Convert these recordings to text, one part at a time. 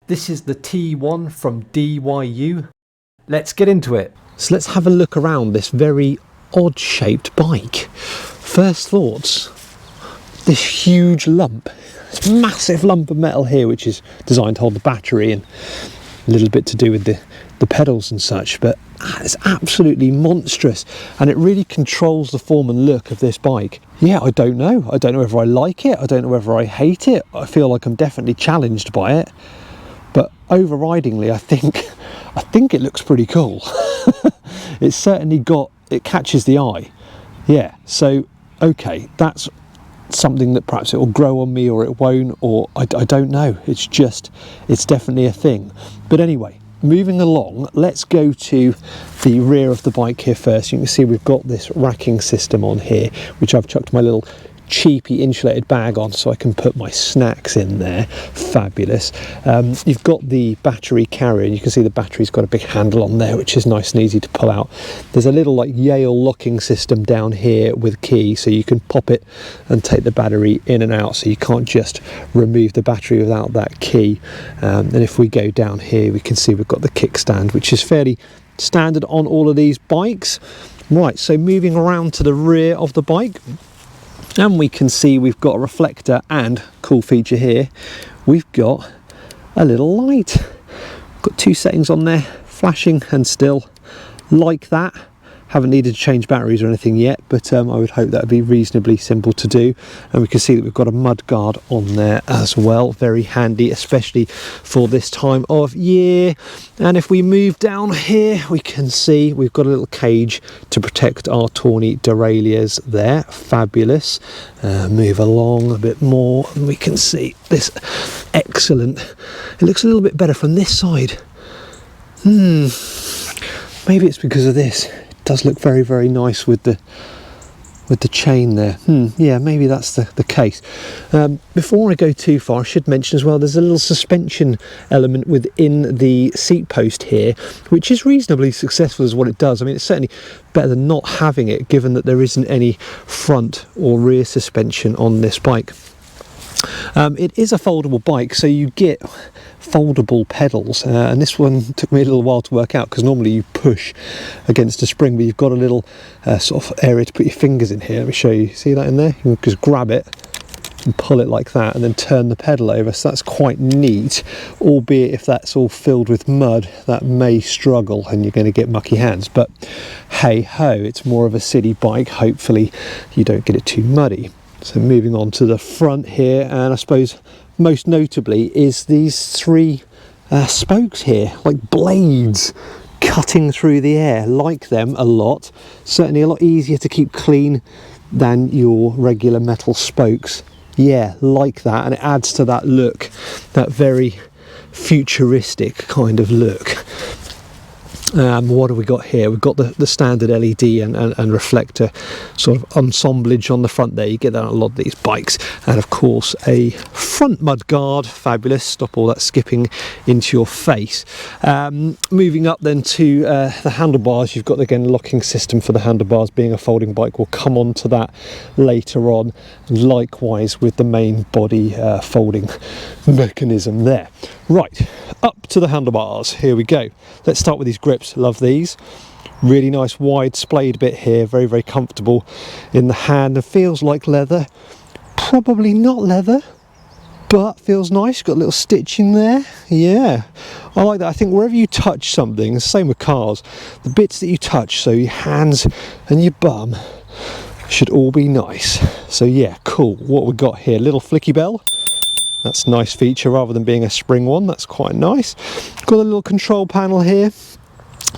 This is the T1 from Dyu. Let's get into it. So let's have a look around this very odd shaped bike. First thoughts, this huge lump, this massive lump of metal here, which is designed to hold the battery and a little bit to do with the pedals and such, but it's absolutely monstrous and it really controls the form and look of this bike. Yeah, I don't know whether I like it, I don't know whether I hate it. I feel like I'm definitely challenged by it, but overridingly I think it looks pretty cool. It's certainly it catches the eye. Yeah, so okay, that's something that perhaps it will grow on me or it won't, or I don't know. It's definitely a thing. But anyway, moving along, let's go to the rear of the bike here first. You can see we've got this racking system on here, which I've chucked my little cheapy insulated bag on so I can put my snacks in there. Fabulous. You've got the battery carrier, and you can see the battery's got a big handle on there, which is nice and easy to pull out. There's a little like Yale locking system down here with a key, so you can pop it and take the battery in and out, so you can't just remove the battery without that key. And if we go down here, we can see we've got the kickstand, which is fairly standard on all of these bikes. Right, so moving around to the rear of the bike, and we can see we've got a reflector, and cool feature here, we've got a little light. Got two settings on there, flashing and still, like that. Haven't needed to change batteries or anything yet, but I would hope that would be reasonably simple to do. And we can see that we've got a mud guard on there as well, very handy, especially for this time of year. And if we move down here, we can see we've got a little cage to protect our tawny derailleurs there. Fabulous. Move along a bit more and we can see this. Excellent. It looks a little bit better from this side. Maybe it's because of this. Does look very, very nice with the chain there. Yeah, maybe that's the case. Before I go too far, I should mention as well, there's a little suspension element within the seat post here, which is reasonably successful as what it does. I mean, it's certainly better than not having it, given that there isn't any front or rear suspension on this bike. It is a foldable bike, so you get foldable pedals, and this one took me a little while to work out, because normally you push against a spring, but you've got a little sort of area to put your fingers in here. Let me show you. See that in there? You can just grab it and pull it like that and then turn the pedal over, so that's quite neat, albeit if that's all filled with mud that may struggle and you're going to get mucky hands, but hey ho, it's more of a city bike. Hopefully you don't get it too muddy. So moving on to the front here, and I suppose most notably is these three spokes here, like blades cutting through the air. Like them a lot, certainly a lot easier to keep clean than your regular metal spokes. Yeah, like that, and it adds to that look, that very futuristic kind of look. What have we got here? We've got the standard LED and reflector sort of ensemblage on the front there. You get that on a lot of these bikes. And of course a front mud guard. Fabulous. Stop all that skipping into your face. Moving up then to the handlebars, you've got again locking system for the handlebars. Being a folding bike, we'll come on to that later on. Likewise with the main body folding mechanism there. Right, up to the handlebars. Here we go. Let's start with these grips. Love these. Really nice wide splayed bit here. Very, very comfortable in the hand. It feels like leather. Probably not leather, but feels nice. Got a little stitching there. Yeah, I like that. I think wherever you touch something, the same with cars, the bits that you touch, so your hands and your bum, should all be nice. So yeah, cool. What we got here? Little flicky bell. That's a nice feature rather than being a spring one. That's quite nice. Got a little control panel here.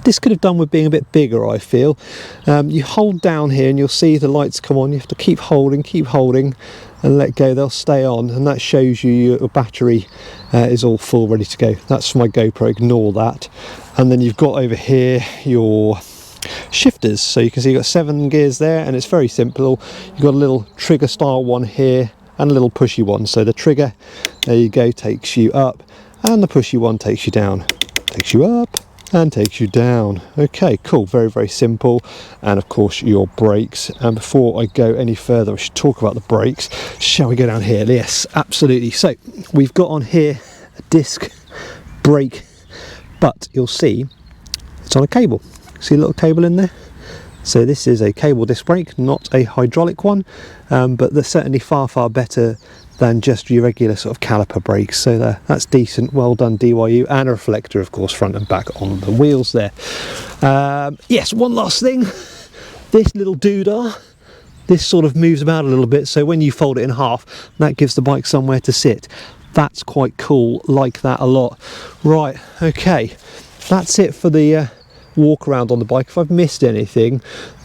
This could have done with being a bit bigger, I feel. You hold down here and you'll see the lights come on. You have to keep holding and let go. They'll stay on, and that shows you your battery is all full, ready to go. That's for my GoPro, ignore that. And then you've got over here your shifters. So you can see you've got 7 gears there, and it's very simple. You've got a little trigger style one here and a little pushy one. So the trigger, there you go, takes you up, and the pushy one takes you down, takes you up and takes you down. Okay, cool, very, very simple. And of course your brakes. And before I go any further, I should talk about the brakes. Shall we go down here? Yes, absolutely. So we've got on here a disc brake, but you'll see it's on a cable. See a little cable in there? So this is a cable disc brake, not a hydraulic one, but they're certainly far better than just your regular sort of caliper brakes. So that's decent, well done DYU, and a reflector of course front and back on the wheels there. Yes, one last thing, this little doodah, this sort of moves about a little bit, so when you fold it in half, that gives the bike somewhere to sit. That's quite cool, like that a lot. Right, okay, that's it for the walk around on the bike. If I've missed anything,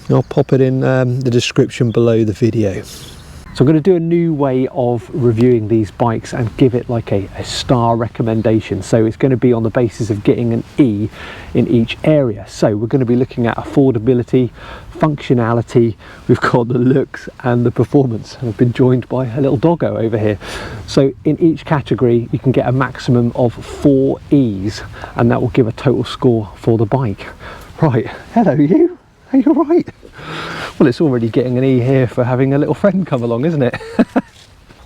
I'll pop it in the description below the video. So I'm going to do a new way of reviewing these bikes and give it like a star recommendation. So it's going to be on the basis of getting an E in each area. So we're going to be looking at affordability, functionality, we've got the looks and the performance. I've been joined by a little doggo over here. So in each category you can get a maximum of 4 E's, and that will give a total score for the bike. Right, hello you, are you all right? Well, it's already getting an E here for having a little friend come along, isn't it?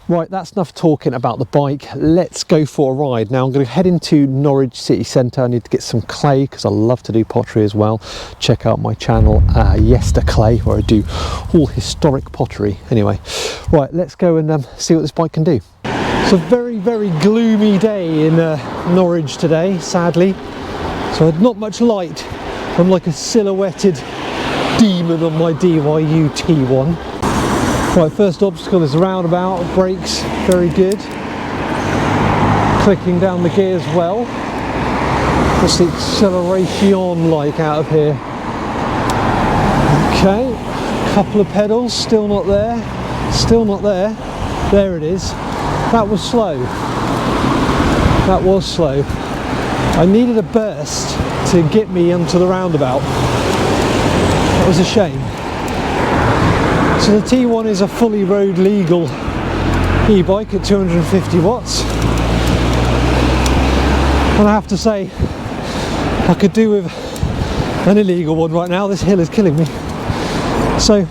Right, that's enough talking about the bike. Let's go for a ride. Now I'm going to head into Norwich city centre. I need to get some clay because I love to do pottery as well. Check out my channel, Yester Clay, where I do all historic pottery. Anyway, right, let's go and see what this bike can do. It's a very gloomy day in Norwich today, sadly. So not much light. I'm like a silhouetted demon on my Dyu T1. Right, first obstacle is a roundabout, brakes, very good. Clicking down the gears well. What's the acceleration like out of here? Okay, couple of pedals, still not there, still not there. There it is. That was slow. That was slow. I needed a burst to get me onto the roundabout. That was a shame. So the T1 is a fully road legal e-bike at 250 watts. And I have to say, I could do with an illegal one right now. This hill is killing me. So,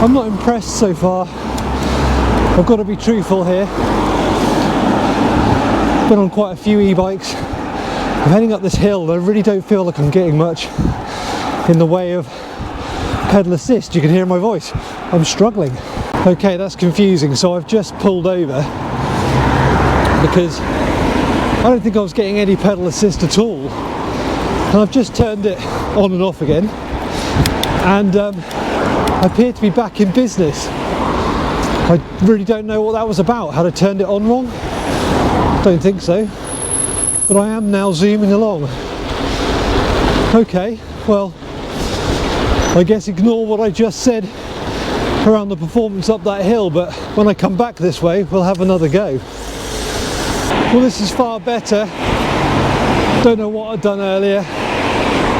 I'm not impressed so far. I've got to be truthful here. Been on quite a few e-bikes. I'm heading up this hill and I really don't feel like I'm getting much in the way of pedal assist. You can hear my voice. I'm struggling. Okay, that's confusing. So I've just pulled over because I don't think I was getting any pedal assist at all. And I've just turned it on and off again. And I appear to be back in business. I really don't know what that was about. Had I turned it on wrong? Don't think so. But I am now zooming along. Okay, well, I guess ignore what I just said around the performance up that hill, but when I come back this way, we'll have another go. Well, this is far better. Don't know what I'd done earlier.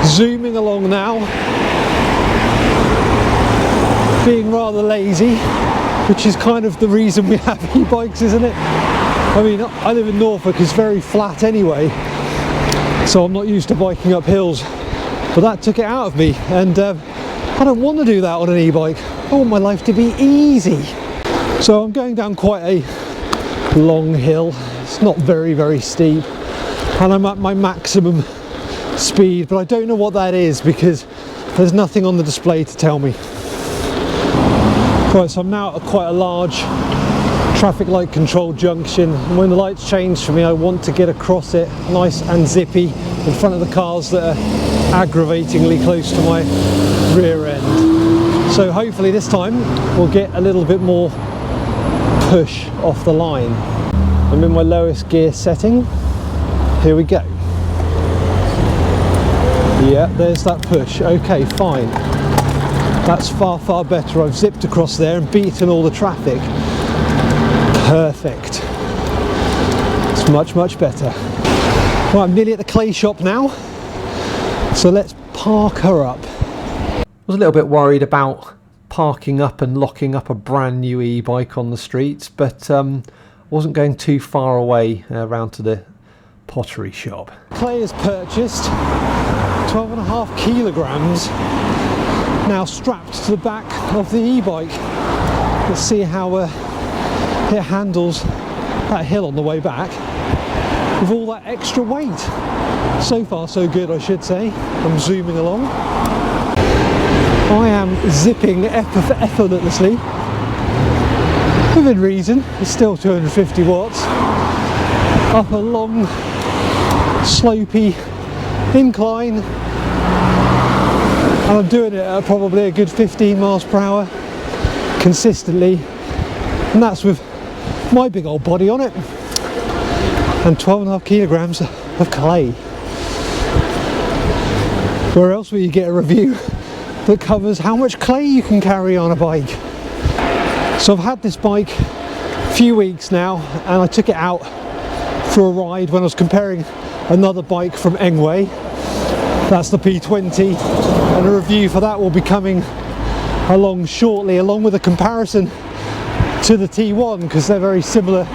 Zooming along now. Being rather lazy, which is kind of the reason we have e-bikes, isn't it? I mean, I live in Norfolk, it's very flat anyway, so I'm not used to biking up hills, but that took it out of me, and I don't want to do that on an e-bike. I want my life to be easy. So I'm going down quite a long hill. It's not very steep, and I'm at my maximum speed, but I don't know what that is because there's nothing on the display to tell me. Right, so I'm now at quite a large traffic light controlled junction, and when the lights change for me, I want to get across it nice and zippy in front of the cars that are aggravatingly close to my rear end. So hopefully this time we'll get a little bit more push off the line. I'm in my lowest gear setting. Here we go. Yeah, there's that push. Okay, fine. That's far better. I've zipped across there and beaten all the traffic. Perfect. It's much better. Right, I'm nearly at the clay shop now. So let's park her up. I was a little bit worried about parking up and locking up a brand new e-bike on the streets, but wasn't going too far away around to the pottery shop. Clay is purchased, 12.5 kilograms. Now strapped to the back of the e-bike. Let's see how it handles that hill on the way back. with all that extra weight. So far so good, I should say. I'm zooming along. I am zipping effortlessly. Within reason, it's still 250 watts. Up a long, slopey incline. And I'm doing it at probably a good 15 miles per hour consistently. And that's with my big old body on it. And 12.5 kilograms of clay. Where else will you get a review that covers how much clay you can carry on a bike? So I've had this bike a few weeks now, and I took it out for a ride when I was comparing another bike from Engway. That's the P20, and a review for that will be coming along shortly, along with a comparison to the T1, because they're very similar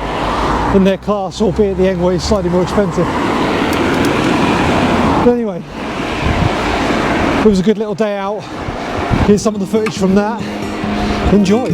in their class, albeit the Engway is slightly more expensive. But anyway, it was a good little day out. Here's some of the footage from that. Enjoy.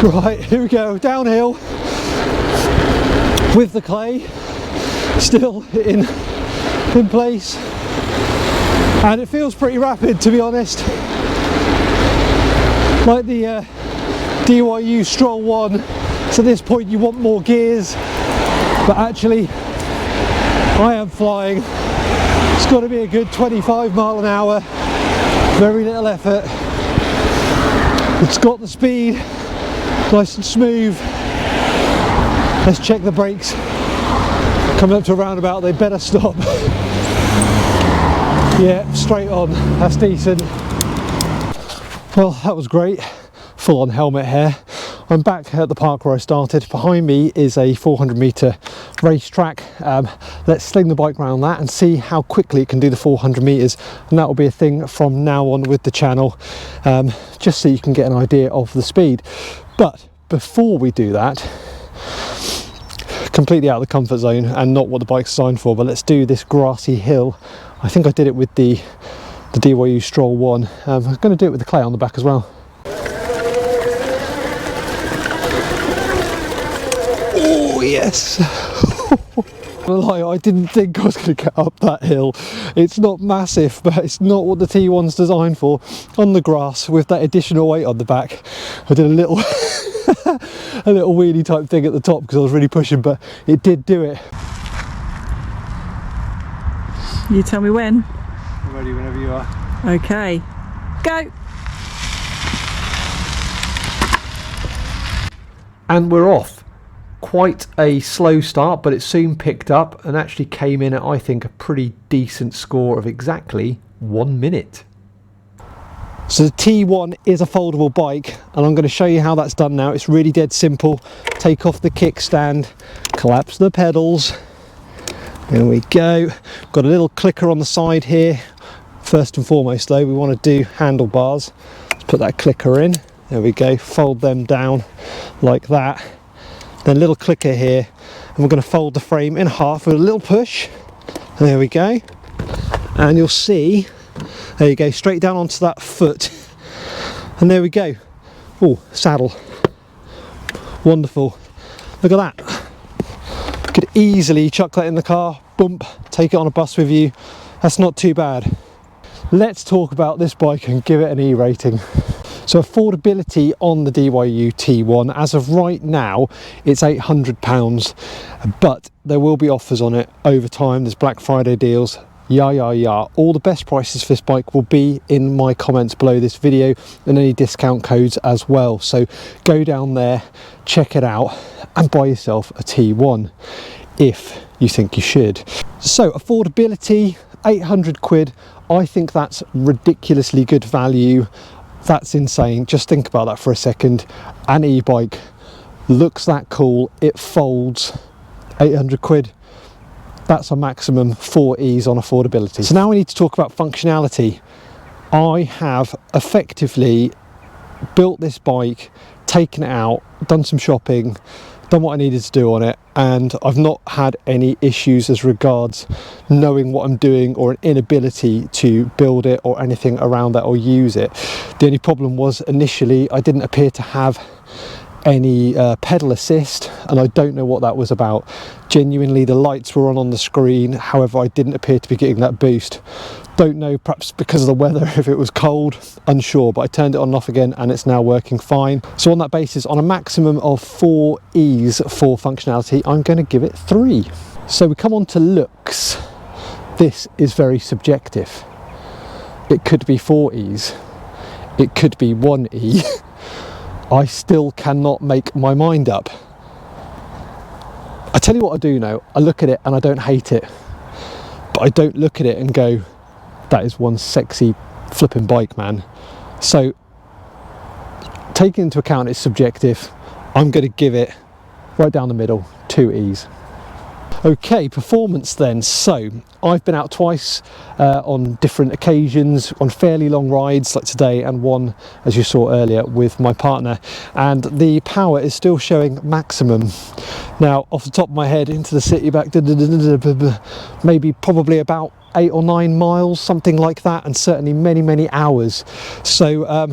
Right, here we go, downhill with the clay still in place, and it feels pretty rapid, to be honest. Like the Dyu Stroll 1, so at this point you want more gears, but actually I am flying. It's got to be a good 25 mile an hour, very little effort. It's got the speed, nice and smooth. Let's check the brakes. Coming up to a roundabout, they better stop. Yeah, straight on, that's decent. Well, that was great. Full on helmet hair. I'm back at the park where I started. Behind me is a 400 metre racetrack. Let's sling the bike around that and see how quickly it can do the 400 metres, and that will be a thing from now on with the channel, just so you can get an idea of the speed. But before we do that, completely out of the comfort zone and not what the bike's designed for, but let's do this grassy hill. I think I did it with the Dyu Stroll 1. I'm going to do it with the clay on the back as well. Oh yes! I didn't think I was going to get up that hill. It's not massive, but it's not what the T1's designed for. On the grass with that additional weight on the back, I did a little a little wheelie type thing at the top because I was really pushing, but it did do it. You tell me when. I'm ready whenever you are. Okay, go. And we're off. Quite a slow start, but it soon picked up and actually came in at, I think, a pretty decent score of exactly 1 minute. So the T1 is a foldable bike, and I'm going to show you how that's done now. It's really dead simple. Take off the kickstand, collapse the pedals, There we go. Got a little clicker on the side here. First and foremost though, we want to do handlebars. Let's put that clicker in. There we go. Fold them down like that. Then a little clicker here. And we're going to fold the frame in half with a little push. There we go. And you'll see, there you go, straight down onto that foot. And there we go. Oh, saddle. Wonderful. Look at that. Could easily chuck that in the car, bump, take it on a bus with you. That's not too bad. Let's talk about this bike and give it an E rating. So affordability on the Dyu T1, as of right now, it's £800, but there will be offers on it over time. There's Black Friday deals. All the best prices for this bike will be in my comments below this video, and any discount codes as well. So go down there, check it out, and buy yourself a T1 if you think you should. So affordability, 800 quid. I think that's ridiculously good value. That's insane. Just think about that for a second. An e-bike looks that cool, it folds, 800 quid. That's a maximum 4 E's on affordability. So now we need to talk about functionality. I have effectively built this bike, taken it out, done some shopping, done what I needed to do on it, and I've not had any issues as regards knowing what I'm doing or an inability to build it or anything around that or use it. The only problem was initially I didn't appear to have any pedal assist, and I don't know what that was about. Genuinely, the lights were on the screen, however I didn't appear to be getting that boost. Don't know, perhaps because of the weather, if it was cold, unsure, but I turned it on and off again and it's now working fine. So on that basis, on a maximum of 4 E's for functionality, I'm going to give it 3. So we come on to looks. This is very subjective. It could be 4 E's, it could be 1 E. I still cannot make my mind up. I tell you what I do know, I look at it and I don't hate it, but I don't look at it and go, that is one sexy flipping bike, man. So taking into account it's subjective, I'm going to give it right down the middle, 2 E's. Okay, performance then. So I've been out twice on different occasions, on fairly long rides like today, and one, as you saw earlier, with my partner, and the power is still showing maximum. Now off the top of my head, into the city back, maybe probably about 8 or 9 miles, something like that, and certainly many hours. So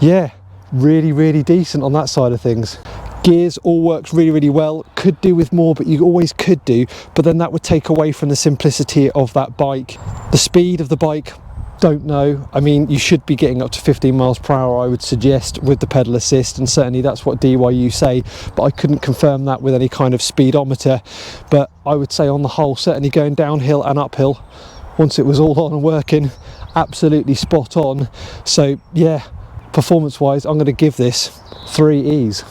yeah, really decent on that side of things. Gears all works really well. Could do with more, but you always could do, but then that would take away from the simplicity of that bike. The speed of the bike, don't know. I mean, you should be getting up to 15 miles per hour, I would suggest, with the pedal assist, and certainly that's what DYU say, but I couldn't confirm that with any kind of speedometer. But I would say on the whole, certainly going downhill and uphill, once it was all on and working, absolutely spot on. So yeah, performance wise, I'm going to give this 3 E's.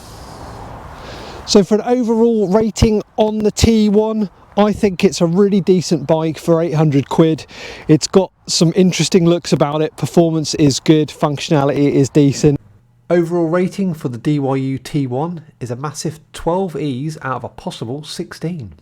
So for an overall rating on the T1, I think it's a really decent bike for 800 quid. It's got some interesting looks about it, performance is good, functionality is decent. Overall rating for the Dyu T1 is a massive 12 E's out of a possible 16.